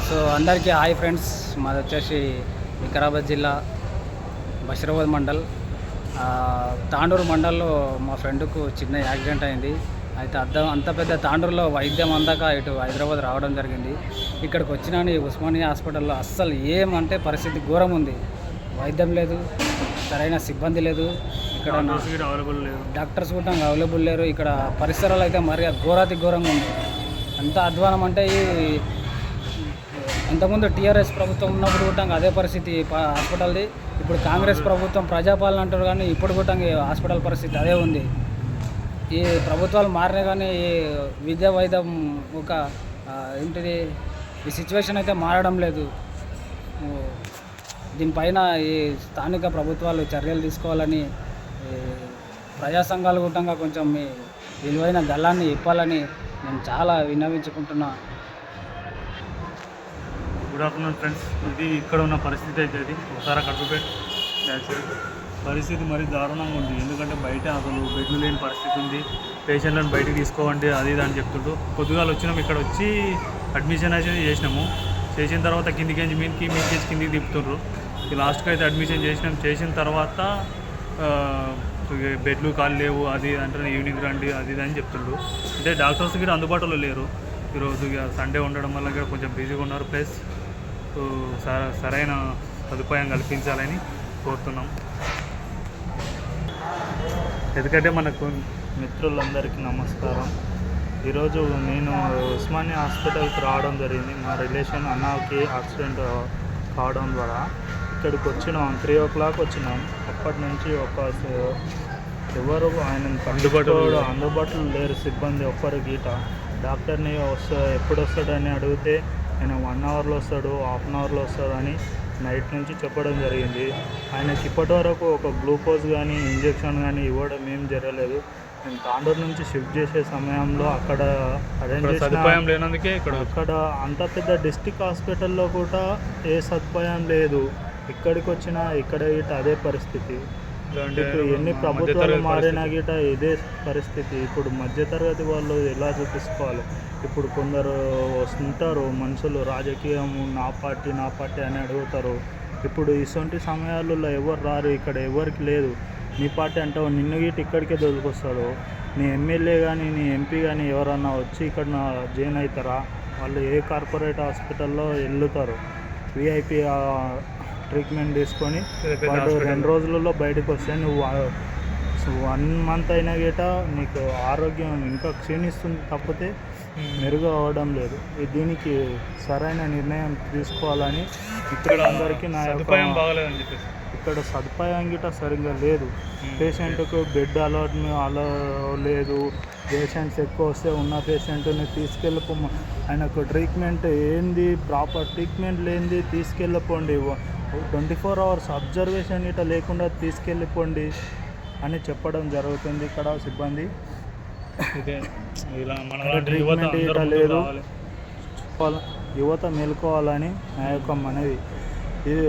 So అందరికీ hi friends, మాది వచ్చేసి వికారాబాద్ జిల్లా బషీరాబాద్ మండల్ తాండూరు మండల్లో మా ఫ్రెండ్కు చిన్న యాక్సిడెంట్ అయింది. అయితే అంత పెద్ద తాండూరులో వైద్యం అందాక ఇటు హైదరాబాద్ రావడం జరిగింది. ఇక్కడికి వచ్చినా ఉస్మానియా హాస్పిటల్లో అస్సలు ఏమంటే పరిస్థితి ఘోరం ఉంది. వైద్యం లేదు, సరైన సిబ్బంది లేదు, ఇక్కడ డాక్టర్స్ కూడా అవైలబుల్ లేరు. ఇక్కడ పరిసరాలు అయితే మరి ఘోరాతి ఘోరంగా ఉంది. ఎంత అధ్వానం అంటే ఇంతకుముందు టీఆర్ఎస్ ప్రభుత్వం ఉన్నప్పుడు కూడా అదే పరిస్థితి హాస్పిటల్ది. ఇప్పుడు కాంగ్రెస్ ప్రభుత్వం ప్రజాపాలన అంటారు, కానీ ఇప్పుడు కూడా హాస్పిటల్ పరిస్థితి అదే ఉంది. ఈ ప్రభుత్వాలు మారినా కానీ ఈ విద్యా వైద్యం ఒక ఏంటిది ఈ సిచ్యువేషన్ అయితే మారడం లేదు. దీనిపైన ఈ స్థానిక ప్రభుత్వాలు చర్యలు తీసుకోవాలని, ప్రజా సంఘాలు కూడా కొంచెం మీ విలువైన గల్లాన్ని ఇప్పాలని నేను చాలా విన్నవించుకుంటున్నా. Good afternoon friends. ఇది ఇక్కడ ఉన్న పరిస్థితి అయితే ఇది ఒకసారి కట్టుపెట్టి పరిస్థితి మరీ దారుణంగా ఉంది. ఎందుకంటే బయట అసలు బెడ్లు లేని పరిస్థితి ఉంది. పేషెంట్లను బయటకు తీసుకోవండి అది ఇది అని చెప్తుంటూ పొద్దుగాలు వచ్చినాము. ఇక్కడ వచ్చి అడ్మిషన్ అయితే చేసిన తర్వాత కిందికి మీదకి కిందికి తిప్పుతుండ్రు. లాస్ట్కి అయితే అడ్మిషన్ చేసిన తర్వాత బెడ్లు ఖాళీ లేవు అది అంటే ఈవినింగ్ రండి అది ఇది అని చెప్తుండ్రు. అంటే డాక్టర్స్ కూడా అందుబాటులో లేరు. ఈరోజు ఇక సండే ఉండడం వల్ల కూడా కొంచెం బిజీగా ఉన్నారు. ప్లస్ సరైన సదుపాయం కల్పించాలని కోరుతున్నాం. ఎందుకంటే మనకు మిత్రులందరికీ నమస్కారం. ఈరోజు నేను ఉస్మానియా హాస్పిటల్కి రావడం జరిగింది. మా రిలేషన్ అన్నకి యాక్సిడెంట్ కావడం ద్వారా ఇక్కడికి వచ్చినాం. 3 o'clock వచ్చినాం. అప్పటి నుంచి ఎవరు ఆయన అందుబాటులో లేరు, సిబ్బంది ఒక్కరు గీట. డాక్టర్ని ఎప్పుడు వస్తాడని అడిగితే ఆయన 1 hourలో వస్తాడు, 1/2 hourలో వస్తాడు అని నైట్ నుంచి చెప్పడం జరిగింది. ఆయనకి ఇప్పటి వరకు ఒక గ్లూకోజ్ కానీ ఇంజెక్షన్ కానీ ఇవ్వడం ఏం జరగలేదు. నేను తాండూరు నుంచి షిఫ్ట్ చేసే సమయంలో అక్కడ అరేంజ్ సదుపాయం లేనందుకే అక్కడ అంత పెద్ద డిస్ట్రిక్ట్ హాస్పిటల్లో కూడా ఏ సదుపాయం లేదు. ఇక్కడికి వచ్చినా ఇక్కడ గిట అదే పరిస్థితి. ఎన్ని ప్రభుత్వాలు మారినా గిట ఇదే పరిస్థితి. ఇప్పుడు మధ్యతరగతి వాళ్ళు ఎలా చూపించుకోవాలి? ఇప్పుడు కొందరు వస్తుంటారు మనుషులు, రాజకీయం నా పార్టీ అని అడుగుతారు. ఇప్పుడు ఇటువంటి సమయాలలో ఎవరు రారు. ఇక్కడ ఎవరికి లేదు. నీ పార్టీ అంటావు, నిన్ను గిట ఇక్కడికే దొరికొస్తాడు. నీ ఎమ్మెల్యే కానీ నీ ఎంపీ కానీ ఎవరన్నా వచ్చి ఇక్కడ జాయిన్ అవుతారా? వాళ్ళు ఏ కార్పొరేట్ హాస్పిటల్లో వెళ్తారు, విఐపి ట్రీట్మెంట్ తీసుకొని వాడు 2 రోజులలో బయటకు వస్తే నువ్వు 1 month అయినా గిట నీకు ఆరోగ్యం ఇంకా క్షీణిస్తుంది తప్పితే మెరుగు అవ్వడం లేదు. దీనికి సరైన నిర్ణయం తీసుకోవాలని ఇతరులందరికీ నా యొక్క ఇక్కడ సదుపాయం గిట సరిగ్గా లేదు. పేషెంట్కు బెడ్ అలో లేదు. పేషెంట్స్ ఎక్కువ వస్తే ఉన్న పేషెంట్ని తీసుకెళ్ళిపో, ఆయనకు ట్రీట్మెంట్ ఏంది, ప్రాపర్ ట్రీట్మెంట్ లేనిది తీసుకెళ్ళిపోండి, 24 hours అబ్జర్వేషన్ గిట లేకుండా తీసుకెళ్ళిపోండి అని చెప్పడం జరుగుతుంది ఇక్కడ సిబ్బంది. ట్రీట్మెంట్ గిట లేదు. యువత మేలుకోవాలని నా యొక్క మనవి. ఇది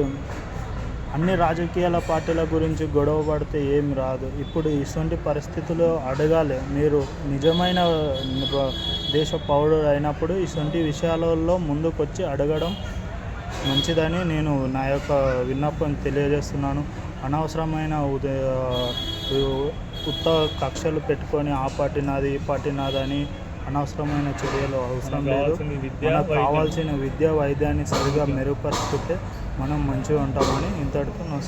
అన్ని రాజకీయాల పార్టీల గురించి గొడవ పడితే ఏం రాదు. ఇప్పుడు ఇటువంటి పరిస్థితుల్లో అడగాలి. మీరు నిజమైన దేశ పౌరుడు అయినప్పుడు ఇటువంటి విషయాలలో ముందుకొచ్చి అడగడం మంచిదని నేను నా యొక్క విన్నపం తెలియజేస్తున్నాను. అనవసరమైన ఉత్త కక్షలు పెట్టుకొని ఆ పార్టీ నాది ఈ పార్టీ నాదని అనవసరమైన చర్యలు అవసరం లేదు. మనకు కావాల్సిన విద్యా వైద్యాన్ని సరిగా మెరుగుపరుచుకుంటే మనం మంచిగా ఉంటామని ఇంతటితో నా